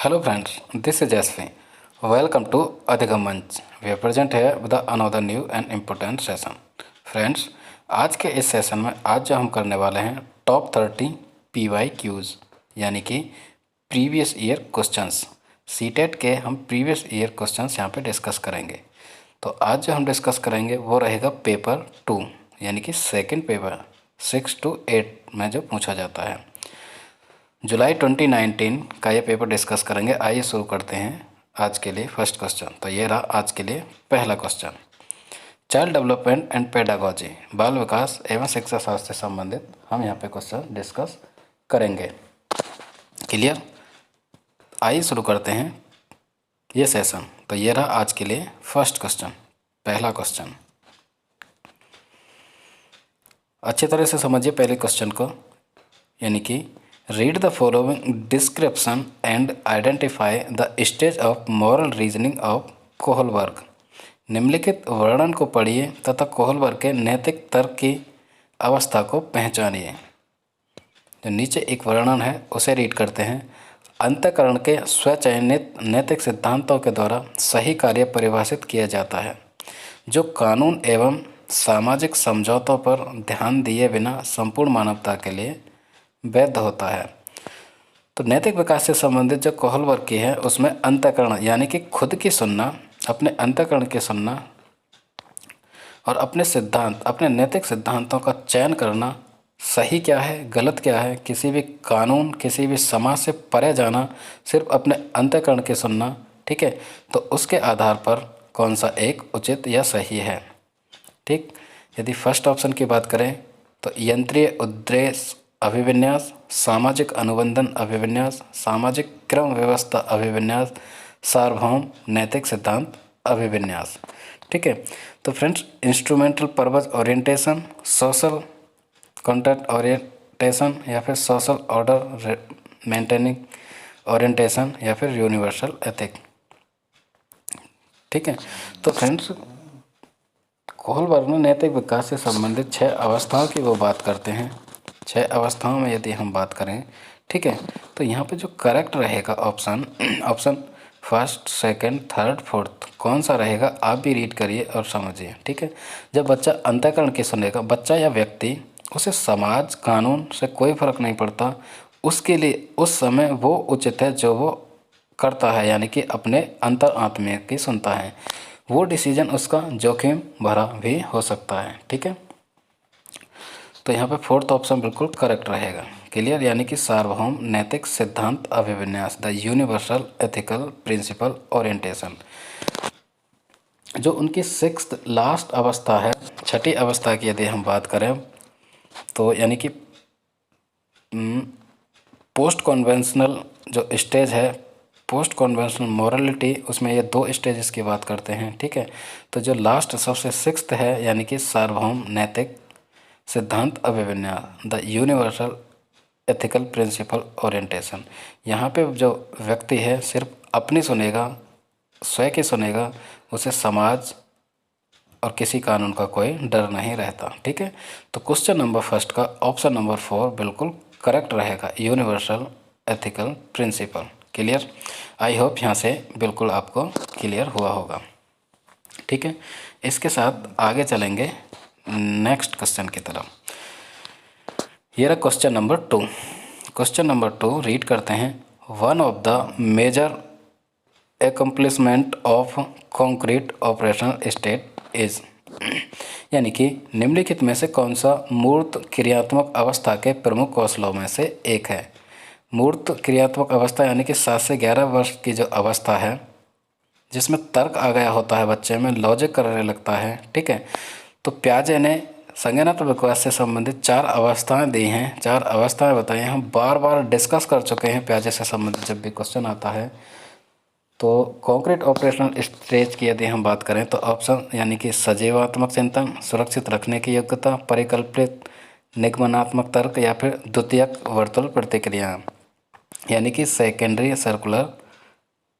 Hello friends, this is Jasvi. Welcome to Adhigam Manch. We are present here with another new and important session. Friends, आज के इस session में आज जो हम करने वाले हैं टॉप 30 PYQs यानी कि प्रीवियस ईयर क्वेश्चंस। सीटेट के हम प्रीवियस ईयर क्वेश्चंस यहाँ पे डिस्कस करेंगे। तो आज जो हम डिस्कस करेंगे वो रहेगा पेपर 2 यानी कि सेकंड पेपर 6 to 8 में जो पूछा जाता है। जुलाई 2019 का ये पेपर डिस्कस करेंगे। आइए शुरू करते हैं आज के लिए फर्स्ट क्वेश्चन। तो ये रहा आज के लिए पहला question. Child development and pedagogy, बाल विकास एवं शिक्षा शास्त्र से संबंधित हम यहाँ पे क्वेश्चन डिस्कस करेंगे। क्लियर? आइए शुरू करते हैं ये सेशन। तो ये रहा आज के लिए फर्स्ट क्वेश्चन, पहला क्वेश्चन। अच्छी तरह से समझिए पहले क्वेश्चन को, यानी कि read the following description and identify the stage of moral reasoning of Kohlberg. निम्नलिखित वर्णन को पढ़िए तथा कोहलबर्ग के नैतिक तर्क की अवस्था को पहचानिए। जो नीचे एक वर्णन है उसे रीड करते हैं। अंतःकरण के स्वचयनित नैतिक सिद्धांतों के द्वारा सही कार्य परिभाषित किया जाता है, जो कानून एवं सामाजिक समझौतों पर ध्यान दिए बिना संपूर्ण मानवता के लिए वैध होता है। तो नैतिक विकास से संबंधित जो कोहलबर्ग की है उसमें अंतःकरण यानी कि खुद की सुनना, अपने अंतःकरण की सुनना और अपने सिद्धांत, अपने नैतिक सिद्धांतों का चयन करना, सही क्या है गलत क्या है, किसी भी कानून किसी भी समाज से परे जाना, सिर्फ अपने अंतःकरण की सुनना। ठीक है, तो उसके आधार पर कौन सा एक उचित या सही है। ठीक, यदि फर्स्ट ऑप्शन की बात करें तो यंत्रीय उद्देश्य अभिविन्यास, सामाजिक अनुबंधन अभिविन्यास, सामाजिक क्रम व्यवस्था अभिविन्यास, सार्वभौम नैतिक सिद्धांत अभिविन्यास। ठीक है, तो friends instrumental purpose orientation, social contract orientation या फिर सोशल ऑर्डर मेंटेनिंग ओरिएंटेशन या फिर यूनिवर्सल एथिक। ठीक है, तो फ्रेंड्स कोहलबर्ग ने नैतिक विकास से संबंधित 6 अवस्थाओं की वो बात करते हैं। 6 अवस्थाओं में यदि हम बात करें, ठीक है, तो यहाँ पे जो करेक्ट रहेगा option first, second, third, fourth कौन सा रहेगा आप भी रीड करिए और समझिए। ठीक है, जब बच्चा अंतःकरण की सुनेगा, बच्चा या व्यक्ति, उसे समाज कानून से कोई फर्क नहीं पड़ता, उसके लिए उस समय वो उचित है जो वो करता है, यानी कि अपने अंतर आत्मा की सुनता है। वो डिसीजन उसका जोखिम भरा भी हो सकता है। ठीक है, तो यहाँ पे फोर्थ ऑप्शन बिल्कुल करेक्ट रहेगा। क्लियर? यानी कि सार्वभौम नैतिक सिद्धांत अभिविन्यास, the universal ethical principle orientation. जो उनकी सिक्स्थ लास्ट अवस्था है, छठी अवस्था की यदि हम बात करें तो यानी कि पोस्ट कन्वेंशनल जो स्टेज है, पोस्ट कन्वेंशनल मॉरलिटी, उसमें ये 2 स्टेजेस की बात करते हैं। ठीक है, तो जो लास्ट सबसे सिक्स्थ है यानी कि सार्वभौम नैतिक सिद्धांत अभिविन्यास, the universal ethical principle orientation. यहाँ पे जो व्यक्ति है सिर्फ अपनी सुनेगा, स्वयं की सुनेगा, उसे समाज और किसी कानून का कोई डर नहीं रहता। ठीक है, तो क्वेश्चन नंबर फर्स्ट का ऑप्शन नंबर 4 बिल्कुल करेक्ट रहेगा, universal ethical principle. Clear? I hope यहाँ से बिल्कुल आपको क्लियर हुआ होगा। ठीक है, इसके साथ आगे चलेंगे नेक्स्ट क्वेश्चन की तरफ। ये रहा question number 2। Question number 2 read करते हैं। One of the major accomplishment of concrete operational state is, यानी कि निम्नलिखित में से कौन सा मूर्त क्रियात्मक अवस्था के प्रमुख कौशलों में से एक है। मूर्त क्रियात्मक अवस्था यानी कि 7 से 11 वर्ष की जो अवस्था है, जिसमें तर्क आ गया होता है, बच्चे में लॉजिक करने लगता है। ठीक है, तो प्याजे ने संज्ञानात्मक विकास से संबंधित 4 अवस्थाएं दी हैं, 4 अवस्थाएं बताई हैं। हम बार बार डिस्कस कर चुके हैं प्याजे से संबंधित जब भी क्वेश्चन आता है। तो कॉन्क्रीट ऑपरेशनल स्टेज की यदि हम बात करें तो ऑप्शन यानी कि सजीवात्मक चिंतन, सुरक्षित रखने की योग्यता, परिकल्पित निगमनात्मक तर्क या फिर द्वितीयक वर्तुल प्रतिक्रिया यानी कि सेकेंडरी सर्कुलर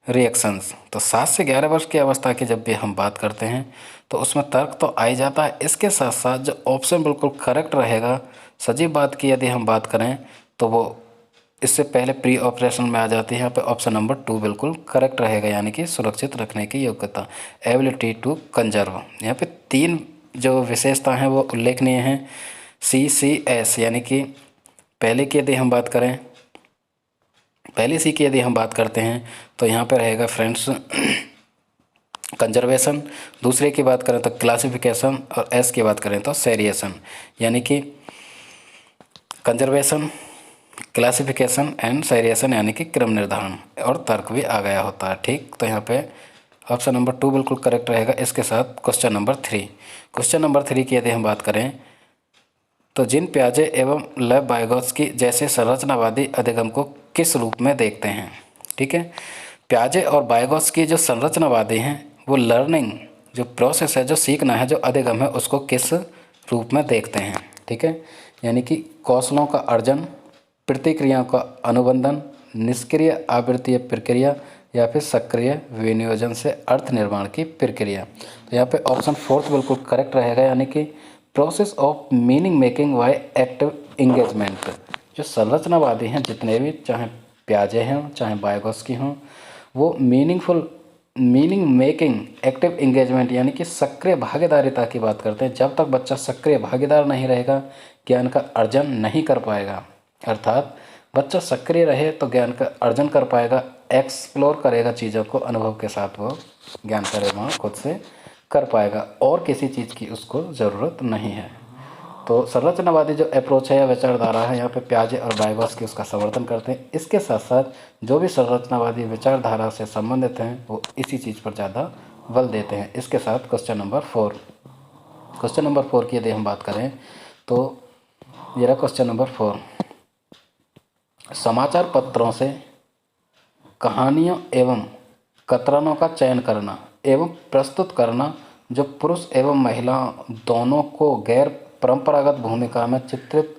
रिएक्शंस। तो 7 से 11 वर्ष की अवस्था की जब भी हम बात करते हैं तो उसमें तर्क तो आ ही जाता है, इसके साथ साथ जो ऑप्शन बिल्कुल करेक्ट रहेगा, सजीव बात की यदि हम बात करें तो वो इससे पहले प्री ऑपरेशन में आ जाती है। यहाँ पे ऑप्शन नंबर 2 बिल्कुल करेक्ट रहेगा, यानी कि सुरक्षित रखने की योग्यता, एबिलिटी टू कंजर्व। यहाँ पे 3 जो विशेषता हैं वो उल्लेखनीय हैं। CCS यानी कि पहले की यदि हम बात करें, पहले सी की यदि हम बात करते हैं तो यहाँ पे रहेगा फ्रेंड्स कंजर्वेशन। दूसरे की बात करें तो क्लासिफिकेशन, और एस की बात करें तो सेरिएशन, यानी कि कंजर्वेशन, क्लासिफिकेशन एंड सेरिएशन यानी कि क्रम निर्धारण, और तर्क भी आ गया होता है। ठीक, तो यहाँ पे ऑप्शन नंबर 2 बिल्कुल करेक्ट रहेगा। इसके साथ क्वेश्चन नंबर 3, क्वेश्चन नंबर 3 की यदि हम बात करें तो जीन पियाजे एवं लेव वाइगोत्स्की जैसे संरचनावादी अधिगम को किस रूप में देखते हैं। ठीक है, पियाजे और वाइगोत्स्की जो संरचनावादी हैं वो लर्निंग जो प्रोसेस है, जो सीखना है, जो अधिगम है, उसको किस रूप में देखते हैं। ठीक है, यानी कि कौशलों का अर्जन, प्रतिक्रियाओं का अनुबंधन, निष्क्रिय आवृत्तीय प्रक्रिया, या फिर सक्रिय विनियोजन से अर्थ निर्माण की प्रक्रिया। तो यहाँ पे ऑप्शन 4 बिल्कुल करेक्ट रहेगा, यानी कि process of meaning making by active engagement. जो संरचनावादी हैं जितने भी, चाहे पियाजे हों चाहे वाइगोत्स्की हों, वो मीनिंग मेकिंग एक्टिव इंगेजमेंट यानी कि सक्रिय भागीदारिता की बात करते हैं। जब तक बच्चा सक्रिय भागीदार नहीं रहेगा, ज्ञान का अर्जन नहीं कर पाएगा। अर्थात बच्चा सक्रिय रहे तो ज्ञान का अर्जन कर पाएगा, एक्सप्लोर करेगा चीज़ों को, अनुभव के साथ वो ज्ञान का निर्माण खुद से कर पाएगा, और किसी चीज़ की उसको ज़रूरत नहीं है। तो संरचनावादी जो अप्रोच है या विचारधारा है, यहाँ पे पियाजे और वाइगोत्स्की उसका समर्थन करते हैं। इसके साथ साथ जो भी संरचनावादी विचारधारा से संबंधित हैं वो इसी चीज़ पर ज़्यादा बल देते हैं। इसके साथ क्वेश्चन नंबर 4, क्वेश्चन नंबर 4 की यदि हम बात करें तो ये रहा क्वेश्चन नंबर 4। समाचार पत्रों से कहानियों एवं कतरनों का चयन करना एवं प्रस्तुत करना जो पुरुष एवं महिला दोनों को गैर परंपरागत भूमिका में चित्रित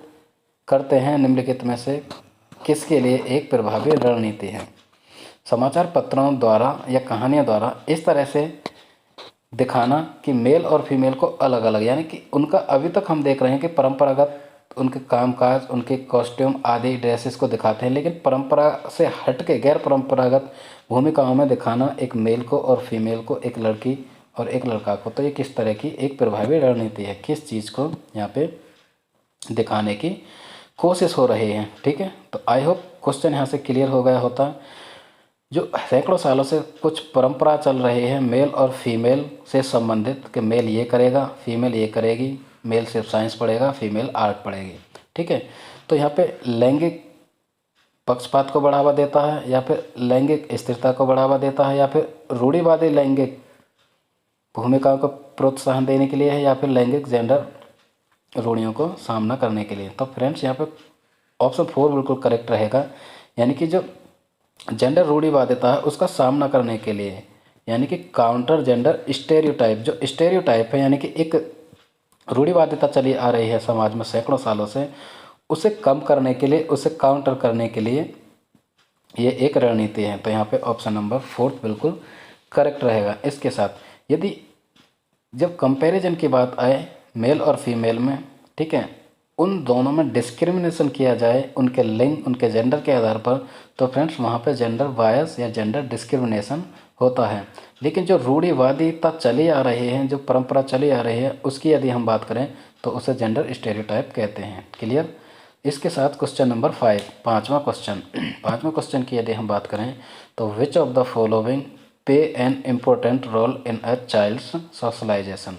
करते हैं, निम्नलिखित में से किसके लिए एक प्रभावी रणनीति है। समाचार पत्रों द्वारा या कहानियों द्वारा इस तरह से दिखाना कि मेल और फीमेल को अलग अलग, यानी कि उनका अभी तक हम देख रहे हैं कि परंपरागत उनके कामकाज, उनके कॉस्ट्यूम आदि ड्रेसेस को दिखाते हैं, लेकिन परंपरा से हट के गैर परंपरागत भूमिकाओं में दिखाना एक मेल को और फीमेल को, एक लड़की और एक लड़का को। तो ये किस तरह की एक प्रभावी रणनीति है, किस चीज़ को यहाँ पे दिखाने की कोशिश हो रही है। ठीक है, तो आई होप क्वेश्चन यहाँ से क्लियर हो गया होता। जो सैकड़ों सालों से कुछ परंपरा चल रही है मेल और फीमेल से संबंधित, कि मेल ये करेगा, फीमेल ये करेगी, मेल सिर्फ साइंस पढ़ेगा, फीमेल आर्ट पढ़ेगी। ठीक है, तो यहाँ पे लैंगिक पक्षपात को बढ़ावा देता है, या फिर लैंगिक स्थिरता को बढ़ावा देता है, या फिर रूढ़िवादी लैंगिक भूमिकाओं को प्रोत्साहन देने के लिए है, या फिर लैंगिक जेंडर रूढ़ियों को सामना करने के लिए। तो फ्रेंड्स यहाँ पे ऑप्शन 4 बिल्कुल करेक्ट रहेगा, यानी कि जो जेंडर रूढ़िवादिता है उसका सामना करने के लिए, यानी कि काउंटर जेंडर स्टेरियोटाइप। जो स्टेरियोटाइप है यानी कि एक रूढ़िवादिता चली आ रही है समाज में सैकड़ों सालों से, उसे कम करने के लिए, उसे काउंटर करने के लिए ये एक रणनीति है। तो यहाँ पे ऑप्शन नंबर 4 बिल्कुल करेक्ट रहेगा। इसके साथ यदि जब कंपैरिजन की बात आए मेल और फीमेल में, ठीक है, उन दोनों में डिस्क्रिमिनेशन किया जाए उनके लिंग, उनके जेंडर के आधार पर, तो फ्रेंड्स वहाँ पे जेंडर बायस या जेंडर डिस्क्रिमिनेशन होता है। लेकिन जो रूढ़िवादिता चली आ रही है, जो परंपरा चली आ रही है, उसकी यदि हम बात करें तो उसे जेंडर स्टेरियोटाइप कहते हैं। क्लियर। इसके साथ क्वेश्चन नंबर 5, पाँचवा क्वेश्चन की यदि हम बात करें तो which of the following play an important role in a child's socialisation.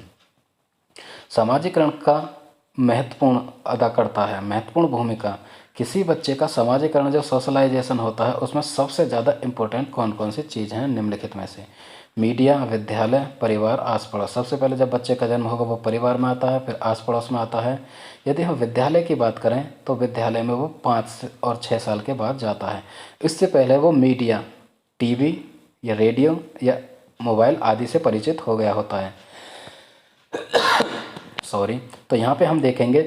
सामाजिकरण का महत्वपूर्ण भूमिका किसी बच्चे का समाजीकरण, जो सोशलाइजेशन होता है, उसमें सबसे ज़्यादा इम्पोर्टेंट कौन कौन सी चीज़ हैं निम्नलिखित में से। मीडिया, विद्यालय, परिवार, आस पड़ोस। सबसे पहले जब बच्चे का जन्म होगा वो परिवार में आता है, फिर आस पड़ोस में आता है। यदि हम विद्यालय की बात करें तो विद्यालय में वो 5 और 6 साल के बाद जाता है। इससे पहले वो मीडिया, टीवी या रेडियो या मोबाइल आदि से परिचित हो गया होता है। सॉरी। तो यहाँ पे हम देखेंगे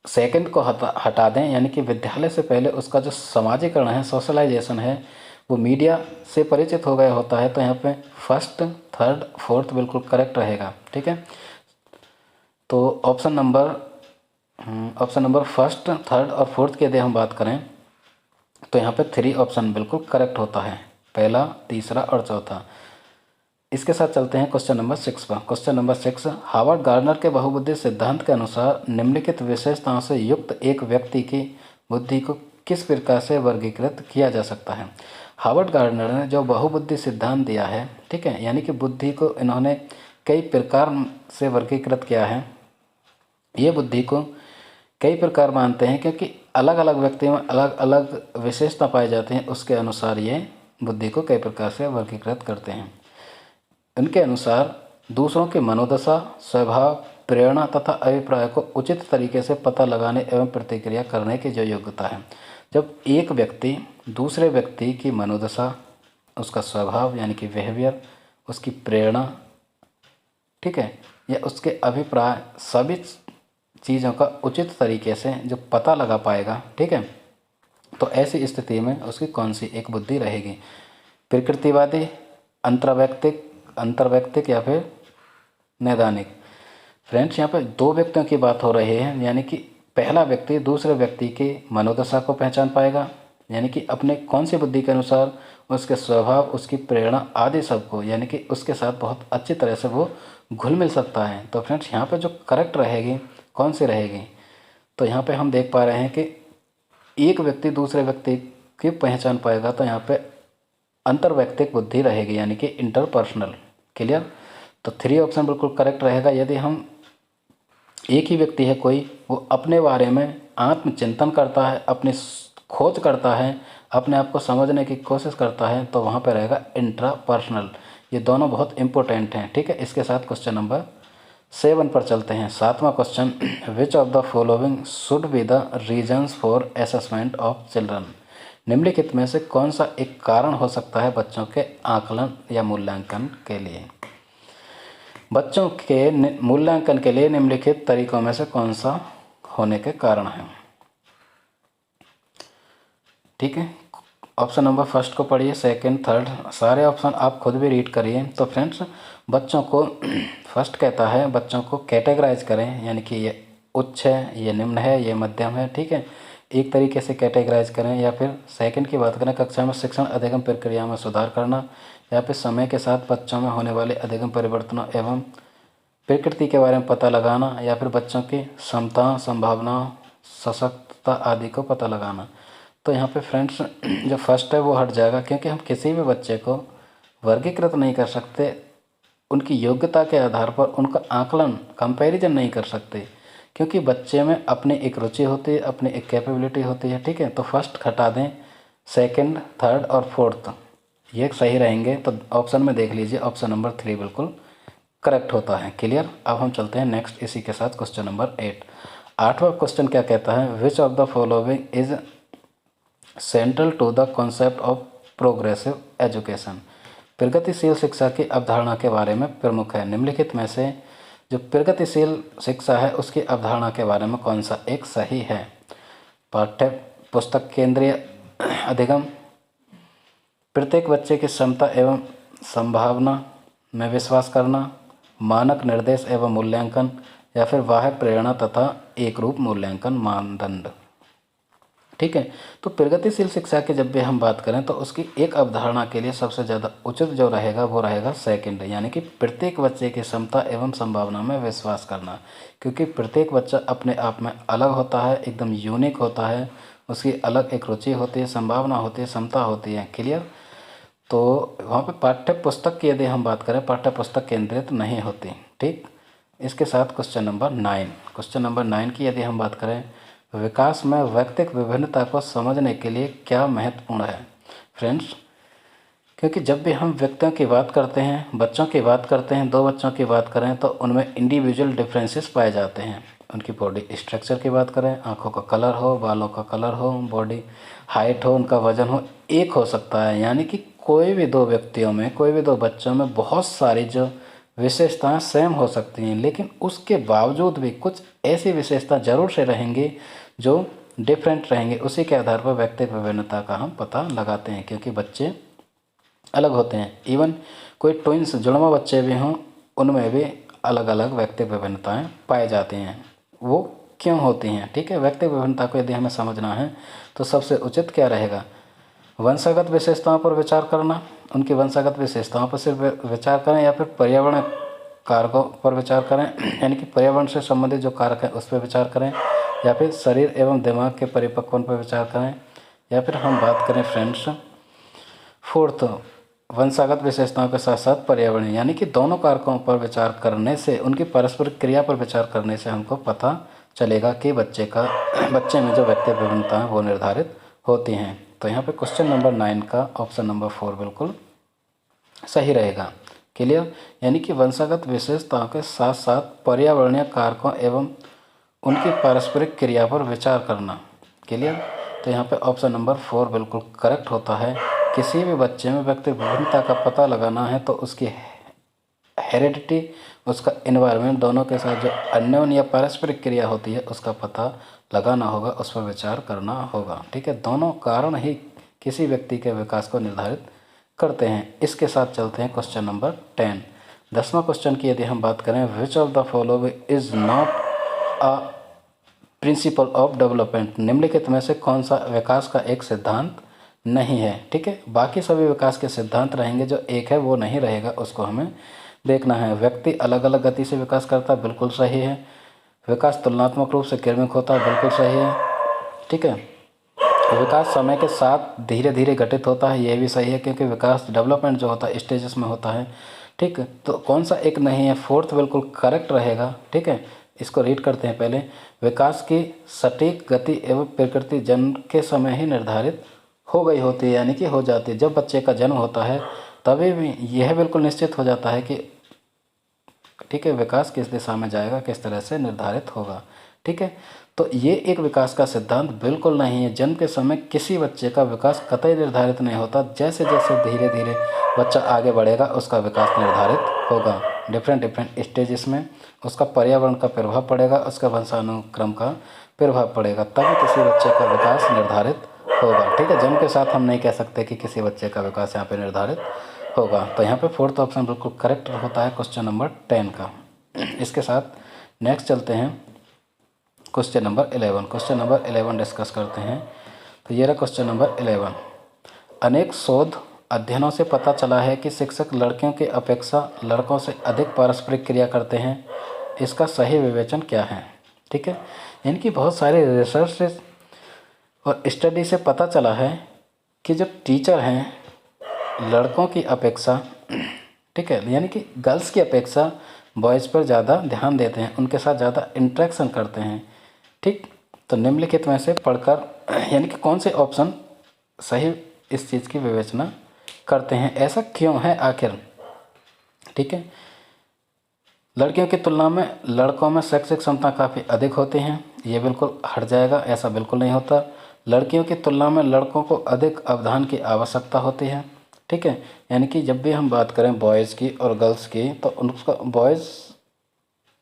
सेकंड को हटा दें, यानी कि विद्यालय से पहले उसका जो समाजीकरण है, सोशलाइजेशन है, वो मीडिया से परिचित हो गया होता है। तो यहाँ पे फर्स्ट, थर्ड, फोर्थ बिल्कुल करेक्ट रहेगा। ठीक है, तो ऑप्शन नंबर फर्स्ट, थर्ड और फोर्थ की यदि हम बात करें तो यहाँ पे 3 ऑप्शन बिल्कुल करेक्ट होता है, पहला, तीसरा और चौथा। इसके साथ चलते हैं क्वेश्चन नंबर 6 पर। क्वेश्चन नंबर 6, हार्वर्ड गार्डनर के बहुबुद्धि सिद्धांत के अनुसार निम्नलिखित विशेषताओं से युक्त एक व्यक्ति की बुद्धि को किस प्रकार से वर्गीकृत किया जा सकता है। हार्वर्ड गार्डनर ने जो बहुबुद्धि सिद्धांत दिया है, ठीक है, यानी कि बुद्धि को इन्होंने कई प्रकार से वर्गीकृत किया है। ये बुद्धि को कई प्रकार मानते हैं क्योंकि अलग अलग व्यक्तियों में अलग अलग विशेषता पाई जाती हैं, उसके अनुसार ये बुद्धि को कई प्रकार से वर्गीकृत करते हैं। इनके अनुसार दूसरों की मनोदशा, स्वभाव, प्रेरणा तथा अभिप्राय को उचित तरीके से पता लगाने एवं प्रतिक्रिया करने की जो योग्यता है। जब एक व्यक्ति दूसरे व्यक्ति की मनोदशा, उसका स्वभाव यानी कि बिहेवियर, उसकी प्रेरणा, ठीक है, या उसके अभिप्राय, सभी चीज़ों का उचित तरीके से जो पता लगा पाएगा, ठीक है, तो ऐसी स्थिति में उसकी कौन सी एक बुद्धि रहेगी, प्रकृतिवादी, अंतर्वैयक्तिक या फिर नैदानिक। फ्रेंड्स, यहाँ पर 2 व्यक्तियों की बात हो रही है, यानी कि पहला व्यक्ति दूसरे व्यक्ति की मनोदशा को पहचान पाएगा, यानी कि अपने कौन सी बुद्धि के अनुसार उसके स्वभाव, उसकी प्रेरणा आदि सबको, यानी कि उसके साथ बहुत अच्छी तरह से वो घुल मिल सकता है। तो फ्रेंड्स, यहाँ पे जो करेक्ट रहेगी कौन सी रहेगी, तो यहाँ पे हम देख पा रहे हैं कि एक व्यक्ति दूसरे व्यक्ति की पहचान पाएगा, तो यहाँ पे अंतर्वैयक्तिक बुद्धि रहेगी, यानी कि इंटरपर्सनल। क्लियर? तो 3 ऑप्शन बिल्कुल करेक्ट रहेगा। यदि हम एक ही व्यक्ति है कोई, वो अपने बारे में आत्मचिंतन करता है, अपनी खोज करता है, अपने आप को समझने की कोशिश करता है, तो वहाँ पे रहेगा इंट्रापर्सनल। ये दोनों बहुत इंपॉर्टेंट हैं, ठीक है। इसके साथ क्वेश्चन नंबर 7 पर चलते हैं। 7वां question, which of the following should be the reasons for assessment of children. निम्नलिखित में से कौन सा एक कारण हो सकता है बच्चों के आकलन या मूल्यांकन के लिए। बच्चों के मूल्यांकन के लिए निम्नलिखित तरीकों में से कौन सा होने के कारण है, ठीक है। ऑप्शन नंबर फर्स्ट को पढ़िए, सेकंड, थर्ड, सारे ऑप्शन आप खुद भी रीड करिए। तो फ्रेंड्स, बच्चों को फर्स्ट कहता है बच्चों को कैटेगराइज करें, यानी कि ये उच्च है, ये निम्न है, ये मध्यम है, ठीक है, एक तरीके से कैटेगराइज करें। या फिर सेकंड की बात करें, कक्षा में शिक्षण अधिगम प्रक्रिया में सुधार करना, या फिर समय के साथ बच्चों में होने वाले अधिगम परिवर्तनों एवं प्रकृति के बारे में पता लगाना, या फिर बच्चों की क्षमता, संभावनाओं, सशक्तता आदि को पता लगाना। तो यहाँ पे फ्रेंड्स, जो फर्स्ट है वो हट जाएगा, क्योंकि हम किसी भी बच्चे को वर्गीकृत नहीं कर सकते, उनकी योग्यता के आधार पर उनका आकलन, कंपैरिजन नहीं कर सकते, क्योंकि बच्चे में अपनी एक रुचि होती है, अपनी एक कैपेबिलिटी होती है, ठीक है। तो फर्स्ट हटा दें, सेकंड, थर्ड और फोर्थ ये सही रहेंगे। तो ऑप्शन में देख लीजिए, ऑप्शन नंबर 3 बिल्कुल करेक्ट होता है। क्लियर? अब हम चलते हैं नेक्स्ट, इसी के साथ क्वेश्चन नंबर 8। 8वां क्वेश्चन क्या कहता है, which of the following is central to the concept of progressive education. प्रगतिशील शिक्षा की अवधारणा के बारे में प्रमुख है। निम्नलिखित में से जो प्रगतिशील शिक्षा है उसकी अवधारणा के बारे में कौन सा एक सही है। पाठ्य पुस्तक केंद्रीय अधिगम, प्रत्येक बच्चे की क्षमता एवं संभावना में विश्वास करना, मानक निर्देश एवं मूल्यांकन, या फिर बाह्य प्रेरणा तथा एक रूप मूल्यांकन मानदंड, ठीक है। तो प्रगतिशील शिक्षा की जब भी हम बात करें तो उसकी एक अवधारणा के लिए सबसे ज़्यादा उचित जो रहेगा वो रहेगा सेकंड, यानी कि प्रत्येक बच्चे की क्षमता एवं संभावना में विश्वास करना, क्योंकि प्रत्येक बच्चा अपने आप में अलग होता है, एकदम यूनिक होता है, उसकी अलग एक रुचि होती है, संभावना होती है, क्षमता होती है। क्लियर? तो वहाँ पे पाठ्य पुस्तक की यदि हम बात करें, पाठ्य पुस्तक केंद्रित नहीं होती, ठीक। इसके साथ क्वेश्चन नंबर 9, क्वेश्चन नंबर 9 की यदि हम बात करें, विकास में व्यक्तिगत विभिन्नता को समझने के लिए क्या महत्वपूर्ण है। फ्रेंड्स, क्योंकि जब भी हम व्यक्तियों की बात करते हैं, बच्चों की बात करते हैं, 2 बच्चों की बात करें तो उनमें इंडिविजुअल डिफरेंसेस पाए जाते हैं। उनकी बॉडी स्ट्रक्चर की बात करें, आँखों का कलर हो, बालों का कलर हो, बॉडी हाइट हो, उनका वजन हो, एक हो सकता है। यानी कि कोई भी 2 व्यक्तियों में, कोई भी 2 बच्चों में बहुत सारी जो विशेषताएं सेम हो सकती हैं, लेकिन उसके बावजूद भी कुछ ऐसी विशेषता जरूर से रहेंगी जो डिफरेंट रहेंगे। उसी के आधार पर व्यक्तिगत विभिन्नता का हम पता लगाते हैं, क्योंकि बच्चे अलग होते हैं। इवन कोई ट्विंस जुड़वा बच्चे भी हों, उनमें भी अलग अलग व्यक्तिगत विभिन्नताएं पाई जाती हैं। वो क्यों होती हैं, ठीक है। व्यक्तिगत विभिन्नता को यदि हमें समझना है तो सबसे उचित क्या रहेगा, वंशगत विशेषताओं पर विचार करना, उनकी वंशगत विशेषताओं पर सिर्फ विचार करें या फिर पर्यावरण कारकों पर विचार करें, यानी कि पर्यावरण से संबंधित जो कारक है उस पर विचार करें, या फिर शरीर एवं दिमाग के परिपक्वन पर विचार करें, या फिर हम बात करें फ्रेंड्स फोर्थ वंशगत विशेषताओं के साथ साथ पर्यावरण, यानी कि दोनों कारकों पर विचार करने से, उनकी परस्पर क्रिया पर विचार करने से हमको पता चलेगा कि बच्चे में जो व्यक्ति विभिन्नता है वो निर्धारित होती हैं। तो यहाँ पे क्वेश्चन नंबर 9 का ऑप्शन नंबर 4 बिल्कुल सही रहेगा। क्लियर, यानी कि वंशगत विशेषताओं के साथ साथ पर्यावरणीय कारकों एवं उनकी पारस्परिक क्रिया पर विचार करना। क्लियर, तो यहाँ पे ऑप्शन नंबर 4 बिल्कुल करेक्ट होता है। किसी भी बच्चे में व्यक्ति विभिन्नता का पता लगाना है तो उसकी हेरिडिटी, उसका एनवायरनमेंट, दोनों के साथ जो अन्योन्य या पारस्परिक क्रिया होती है उसका पता लगाना होगा, उस पर विचार करना होगा। ठीक है, दोनों कारण ही किसी व्यक्ति के विकास को निर्धारित करते हैं। इसके साथ चलते हैं क्वेश्चन नंबर 10। 10वां क्वेश्चन की यदि हम बात करें, विच of the following is not a principle of development, निम्नलिखित में से कौन सा विकास का एक सिद्धांत नहीं है। ठीक है, बाकी सभी विकास के सिद्धांत रहेंगे, जो एक है वो नहीं रहेगा, उसको हमें देखना है। व्यक्ति अलग अलग गति से विकास करता है, बिल्कुल सही है। विकास तुलनात्मक रूप से क्रमिक होता है, बिल्कुल सही है। ठीक है, विकास समय के साथ धीरे धीरे घटित होता है, ये भी सही है, क्योंकि विकास डेवलपमेंट जो होता है स्टेजेस में होता है। ठीक है, तो कौन सा एक नहीं है, फोर्थ बिल्कुल करेक्ट रहेगा। ठीक है, इसको रीड करते हैं पहले। विकास की सटीक गति एवं प्रकृति जन्म के समय ही निर्धारित हो गई होती है, यानी कि हो जाती है। जब बच्चे का जन्म होता है तभी भी यह बिल्कुल निश्चित हो जाता है कि ठीक है विकास किस दिशा में जाएगा, किस तरह से निर्धारित होगा। ठीक है, तो ये एक विकास का सिद्धांत बिल्कुल नहीं है। जन्म के समय किसी बच्चे का विकास कतई निर्धारित नहीं होता, जैसे जैसे धीरे धीरे बच्चा आगे बढ़ेगा उसका विकास निर्धारित होगा। डिफरेंट स्टेजेस में उसका पर्यावरण का प्रभाव पड़ेगा, उसका वंशानुक्रम का प्रभाव पड़ेगा, तभी किसी बच्चे का विकास निर्धारित होगा। ठीक है, जन्म के साथ हम नहीं कह सकते कि किसी बच्चे का विकास यहाँ पे निर्धारित होगा। तो यहाँ पे फोर्थ ऑप्शन बिल्कुल करेक्ट होता है क्वेश्चन नंबर 10 का। इसके साथ नेक्स्ट चलते हैं question number 11। Question number 11 discuss करते हैं। तो ये रहा क्वेश्चन नंबर 11। अनेक शोध अध्ययनों से पता चला है कि शिक्षक लड़कियों की अपेक्षा लड़कों से अधिक पारस्परिक क्रिया करते हैं, इसका सही विवेचन क्या है। ठीक है, इनकी बहुत सारे रिसर्च और स्टडी से पता चला है कि जो टीचर हैं लड़कों की अपेक्षा, ठीक है, यानी कि गर्ल्स की अपेक्षा बॉयज़ पर ज़्यादा ध्यान देते हैं, उनके साथ ज़्यादा इंटरेक्शन करते हैं। ठीक, तो निम्नलिखित में से पढ़कर यानी कि कौन से ऑप्शन सही इस चीज़ की विवेचना करते हैं, ऐसा क्यों है आखिर। ठीक है, लड़कियों की तुलना में लड़कों में शैक्षिक क्षमता काफ़ी अधिक होती हैं, ये बिल्कुल हट जाएगा, ऐसा बिल्कुल नहीं होता। लड़कियों की तुलना में लड़कों को अधिक अवधान की आवश्यकता होती है। ठीक है, यानी कि जब भी हम बात करें बॉयज़ की और गर्ल्स की, तो उनका बॉयज़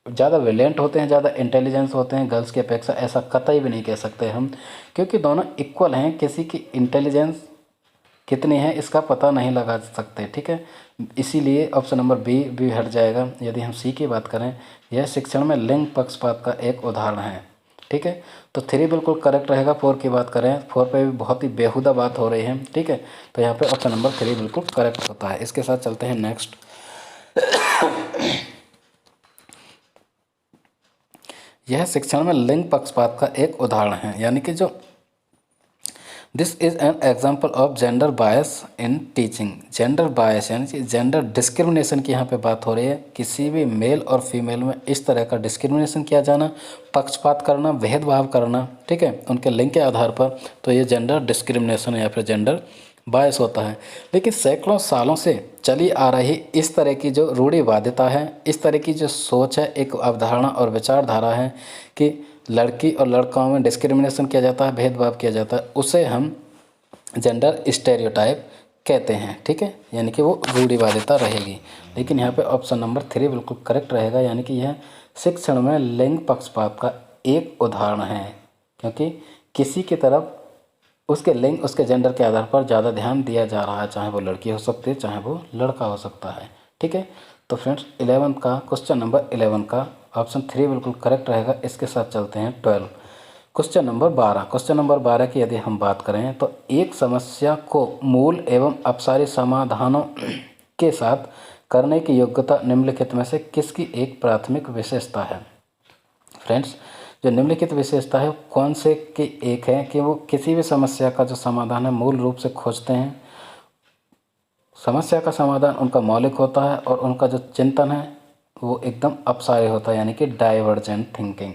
ज़्यादा ब्रिलियंट होते हैं, ज़्यादा इंटेलिजेंस होते हैं गर्ल्स की अपेक्षा, ऐसा कतई भी नहीं कह सकते हम, क्योंकि दोनों इक्वल हैं। किसी की इंटेलिजेंस कितनी है इसका पता नहीं लगा सकते। ठीक है, इसीलिए ऑप्शन नंबर बी भी हट जाएगा। यदि हम सी की बात करें, यह शिक्षण में लिंग पक्षपात का एक उदाहरण है। ठीक है, तो 3 बिल्कुल करेक्ट रहेगा। 4 की बात करें, 4 पे भी बहुत ही बेहुदा बात हो रही है। ठीक है, तो यहाँ पे ऑप्शन नंबर 3 बिल्कुल करेक्ट होता है। इसके साथ चलते हैं नेक्स्ट। यह शिक्षण में लिंग पक्षपात का एक उदाहरण है, यानी कि जो this is an example of gender bias in teaching. Gender bias यानी कि जेंडर डिस्क्रिमिनेशन की यहाँ पे बात हो रही है। किसी भी मेल और फीमेल में इस तरह का डिस्क्रिमिनेशन किया जाना, पक्षपात करना, भेदभाव करना, ठीक है, उनके लिंग के आधार पर, तो ये जेंडर डिस्क्रिमिनेशन या फिर जेंडर बायस होता है। लेकिन सैकड़ों सालों से चली आ रही इस तरह की जो रूढ़िवादिता है, इस तरह की जो सोच है, एक अवधारणा और विचारधारा है कि लड़की और लड़कों में डिस्क्रिमिनेशन किया जाता है, भेदभाव किया जाता है, उसे हम जेंडर स्टेरियोटाइप कहते हैं। ठीक है, यानी कि वो रूढ़िवादिता रहेगी। लेकिन यहाँ पे ऑप्शन नंबर 3 बिल्कुल करेक्ट रहेगा, यानी कि यह शिक्षण में लिंग पक्षपात का एक उदाहरण है, क्योंकि किसी की तरफ उसके लिंग, उसके जेंडर के आधार पर ज़्यादा ध्यान दिया जा रहा है, चाहे वो लड़की हो सकती है, चाहे वो लड़का हो सकता है। ठीक है, तो फ्रेंड्स 11 का क्वेश्चन नंबर 11 का ऑप्शन 3 बिल्कुल करेक्ट रहेगा। इसके साथ चलते हैं 12। क्वेश्चन नंबर 12 की यदि हम बात करें तो एक समस्या को मूल एवं अपसारी समाधानों के साथ करने की योग्यता निम्नलिखित में से किसकी एक प्राथमिक विशेषता है। फ्रेंड्स, जो निम्नलिखित विशेषता है कौन से की एक है कि वो किसी भी समस्या का जो समाधान है मूल रूप से खोजते हैं। समस्या का समाधान उनका मौलिक होता है और उनका जो चिंतन है वो एकदम अपसारी होता है, यानी कि डाइवर्जेंट थिंकिंग।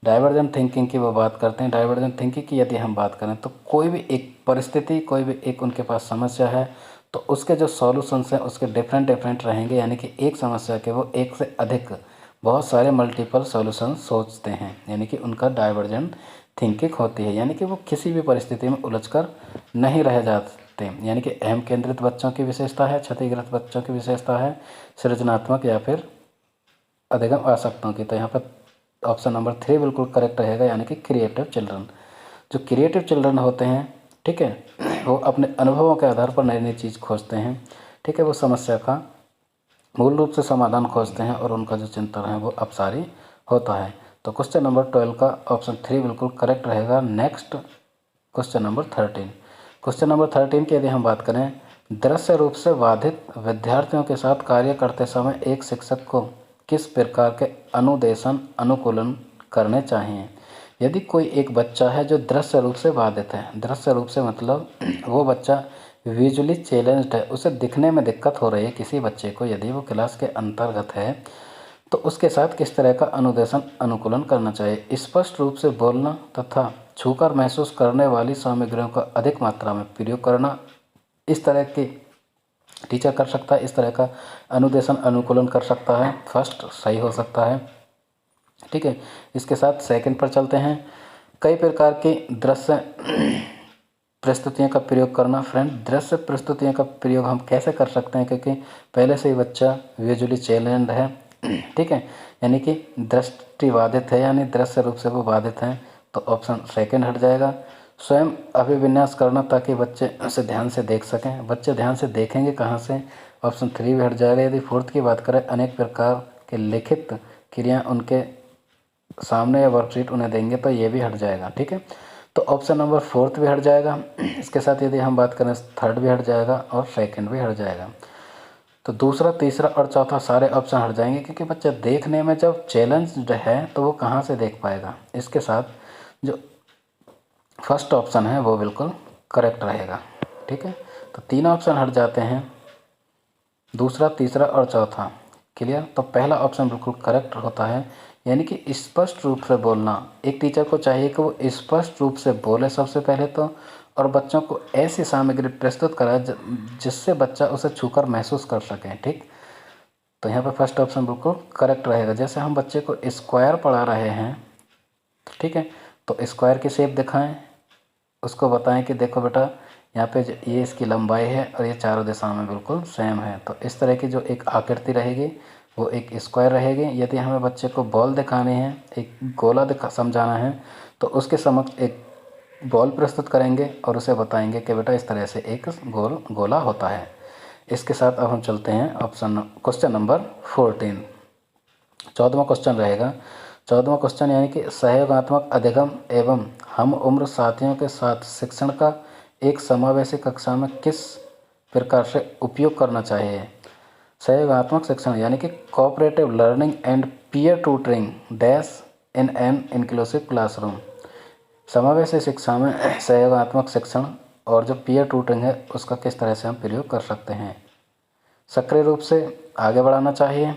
डाइवर्जेंट थिंकिंग की वो बात करते हैं। डाइवर्जेंट थिंकिंग की यदि हम बात करें तो कोई भी एक परिस्थिति, कोई भी एक उनके पास समस्या है तो उसके जो सॉल्यूशंस हैं उसके डिफरेंट रहेंगे, यानी कि एक समस्या के वो एक से अधिक बहुत सारे मल्टीपल सॉल्यूशन सोचते हैं, यानी कि उनका डाइवर्जेंट थिंकिंग होती है, यानी कि वो किसी भी परिस्थिति में उलझकर नहीं रह जाते, यानी कि अहम केंद्रित बच्चों की विशेषता है, क्षतिग्रस्त बच्चों की विशेषता है, सृजनात्मक या फिर अधिगम आसक्तों की। तो यहाँ पर ऑप्शन नंबर 3 बिल्कुल करेक्ट रहेगा, यानी कि क्रिएटिव चिल्ड्रन। जो क्रिएटिव चिल्ड्रन होते हैं, ठीक है, वो अपने अनुभवों के आधार पर नई नई चीज़ खोजते हैं, ठीक है, वो समस्या का मूल रूप से समाधान खोजते हैं और उनका जो चिंतन है वो अपसारी होता है। तो क्वेश्चन नंबर 12 का ऑप्शन 3 बिल्कुल करेक्ट रहेगा। Next question number 13। Question number 13 की यदि हम बात करें, दृश्य रूप से बाधित विद्यार्थियों के साथ कार्य करते समय एक शिक्षक को किस प्रकार के अनुदेशन अनुकूलन करने चाहिए। यदि कोई एक बच्चा है जो दृश्य रूप से बाधित है, दृश्य रूप से मतलब वो बच्चा विजुअली चैलेंज्ड है, उसे दिखने में दिक्कत हो रही है किसी बच्चे को, यदि वो क्लास के अंतर्गत है तो उसके साथ किस तरह का अनुदेशन अनुकूलन करना चाहिए। स्पष्ट रूप से बोलना तथा छूकर महसूस करने वाली सामग्रियों का अधिक मात्रा में प्रयोग करना, इस तरह के टीचर कर सकता है, इस तरह का अनुदेशन अनुकूलन कर सकता है। फर्स्ट सही हो सकता है, ठीक है। इसके साथ सेकंड पर चलते हैं। कई प्रकार की दृश्य प्रस्तुतियों का प्रयोग करना। फ्रेंड, दृश्य प्रस्तुतियों का प्रयोग हम कैसे कर सकते हैं, क्योंकि पहले से ही बच्चा विजुअली चैलेंज्ड है, ठीक है, यानी कि दृष्टिबाधित है, यानी दृश्य रूप से वो बाधित हैं, तो ऑप्शन सेकंड हट जाएगा। स्वयं अभिविन्यास करना ताकि बच्चे उसे ध्यान से देख सकें। बच्चे ध्यान से देखेंगे कहाँ से, ऑप्शन 3 भी हट जाएगा। यदि फोर्थ की बात करें, अनेक प्रकार के लिखित क्रिया उनके सामने या वर्कशीट उन्हें देंगे, तो ये भी हट जाएगा, ठीक है। तो ऑप्शन नंबर 4 भी हट जाएगा। इसके साथ यदि हम बात करें, थर्ड भी हट जाएगा और सेकंड भी हट जाएगा। तो दूसरा, तीसरा और चौथा सारे ऑप्शन हट जाएंगे, क्योंकि बच्चा देखने में जब चैलेंज्ड है तो वो कहाँ से देख पाएगा। इसके साथ जो फर्स्ट ऑप्शन है वो बिल्कुल करेक्ट रहेगा, ठीक है। तो 3 ऑप्शन हट जाते हैं, दूसरा, तीसरा और चौथा। क्लियर। तो पहला ऑप्शन बिल्कुल करेक्ट होता है, यानी कि स्पष्ट रूप से बोलना। एक टीचर को चाहिए कि वो स्पष्ट रूप से बोले सबसे पहले तो, और बच्चों को ऐसी सामग्री प्रस्तुत कराए जिससे बच्चा उसे छूकर महसूस कर सके, ठीक। तो यहाँ पर फर्स्ट ऑप्शन बिल्कुल करेक्ट रहेगा। जैसे हम बच्चे को स्क्वायर पढ़ा रहे हैं, ठीक है, तो स्क्वायर की शेप दिखाएं, उसको बताएं कि देखो बेटा यहाँ पे ये इसकी लंबाई है और ये चारों दिशाओं में बिल्कुल सेम है। तो इस तरह की जो एक आकृति रहेगी वो एक स्क्वायर रहेगी। यदि हमें बच्चे को बॉल दिखानी है, एक गोला समझाना है, तो उसके समक्ष एक बॉल प्रस्तुत करेंगे और उसे बताएंगे कि बेटा इस तरह से एक गोला होता है। इसके साथ अब हम चलते हैं क्वेश्चन नंबर 14। 14वां क्वेश्चन रहेगा। 14वां क्वेश्चन यानी कि सहयोगात्मक अधिगम एवं हम उम्र साथियों के साथ शिक्षण का एक समावेशी कक्षा में किस प्रकार से उपयोग करना चाहिए। सहयोगात्मक शिक्षण यानी कि cooperative learning and peer tutoring dash in an inclusive classroom. समावेशी शिक्षा में सहयोगात्मक शिक्षण और जो पीयर ट्यूटरिंग है उसका किस तरह से हम प्रयोग कर सकते हैं। सक्रिय रूप से आगे बढ़ाना चाहिए,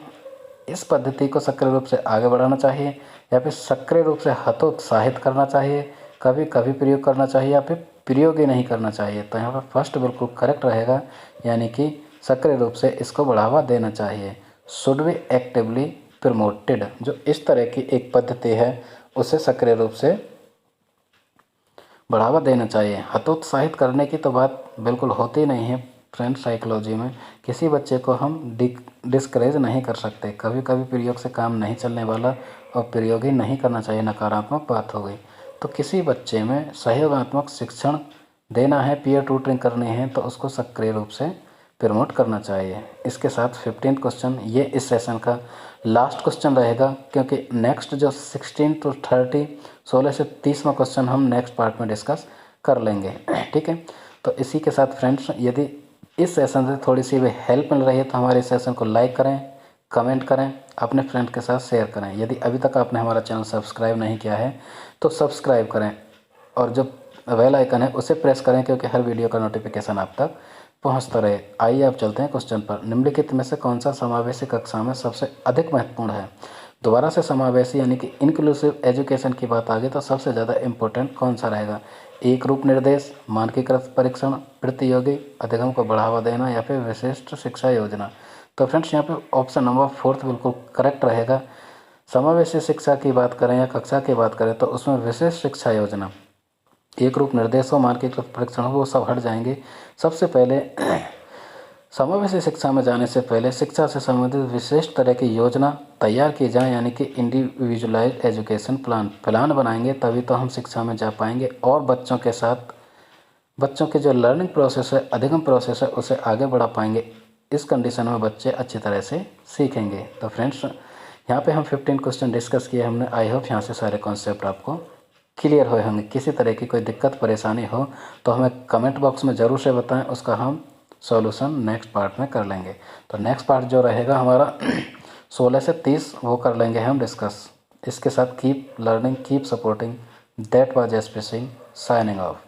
इस पद्धति को सक्रिय रूप से आगे बढ़ाना चाहिए, या फिर सक्रिय रूप से हतोत्साहित करना चाहिए, कभी कभी प्रयोग करना चाहिए, या फिर प्रयोग ही नहीं करना चाहिए। तो यहाँ पर फर्स्ट बिल्कुल करेक्ट रहेगा, यानी कि सक्रिय रूप से इसको बढ़ावा देना चाहिए। Should be actively promoted. जो इस तरह की एक पद्धति है उसे सक्रिय रूप से बढ़ावा देना चाहिए। हतोत्साहित करने की तो बात बिल्कुल होती नहीं है फ्रेंड। साइकोलॉजी में किसी बच्चे को हम डिस्करेज नहीं कर सकते। कभी कभी प्रयोग से काम नहीं चलने वाला और प्रयोग ही नहीं करना चाहिए, नकारात्मक बात हो गई। तो किसी बच्चे में सहयोगात्मक शिक्षण देना है, पीयर ट्यूटरिंग करनी है, तो उसको सक्रिय रूप से प्रमोट करना चाहिए। इसके साथ 15 क्वेश्चन ये इस सेशन का लास्ट क्वेश्चन रहेगा, क्योंकि नेक्स्ट जो 16 to 30 16 से 30वां क्वेश्चन हम नेक्स्ट पार्ट में डिस्कस कर लेंगे। ठीक है, तो इसी के साथ फ्रेंड्स, यदि इस सेशन से थोड़ी सी भी हेल्प मिल रही है तो हमारे सेशन को लाइक करें, कमेंट करें, अपने फ्रेंड के साथ शेयर करें। यदि अभी तक आपने हमारा चैनल सब्सक्राइब नहीं किया है तो सब्सक्राइब करें और जो बेल आइकन है उसे प्रेस करें, क्योंकि हर वीडियो का नोटिफिकेशन आप तक पहुंचता रहे। आइए अब चलते हैं क्वेश्चन पर। निम्नलिखित में से कौन सा समावेशी कक्षा में सबसे अधिक महत्वपूर्ण है? दोबारा से समावेशी यानी कि इंक्लूसिव एजुकेशन की बात आ गई तो सबसे ज़्यादा इम्पोर्टेंट कौन सा रहेगा? एक रूप निर्देश, मानकीकृत परीक्षण, प्रतियोगी, अधिगम को बढ़ावा देना या फिर विशिष्ट शिक्षा योजना? तो फ्रेंड्स, यहाँ पे ऑप्शन नंबर 4 बिल्कुल करेक्ट रहेगा। समावेशी शिक्षा की बात करें या कक्षा की बात करें तो उसमें विशेष शिक्षा योजना, एक रूप निर्देश हो, मानकीकृत परीक्षण हो, वो सब हट जाएंगे। सबसे पहले समावेशी शिक्षा में जाने से पहले शिक्षा से संबंधित विशेष तरह की योजना तैयार की जाए, यानी कि इंडिविजुअलाइज एजुकेशन प्लान बनाएंगे, तभी तो हम शिक्षा में जा पाएंगे और बच्चों के साथ बच्चों के जो लर्निंग प्रोसेस है, अधिगम प्रोसेस है, उसे आगे बढ़ा पाएंगे। इस कंडीशन में बच्चे अच्छी तरह से सीखेंगे। तो फ्रेंड्स, यहाँ पे हम 15 क्वेश्चन डिस्कस किए हमने। आई होप यहाँ से सारे कॉन्सेप्ट आपको क्लियर हुए होंगे। किसी तरह की कोई दिक्कत परेशानी हो तो हमें कमेंट बॉक्स में ज़रूर से बताएं, उसका हम सॉल्यूशन नेक्स्ट पार्ट में कर लेंगे। तो नेक्स्ट पार्ट जो रहेगा हमारा 16 से 30 वो कर लेंगे हम डिस्कस। इसके साथ keep learning, keep supporting. That was SP Singh signing off.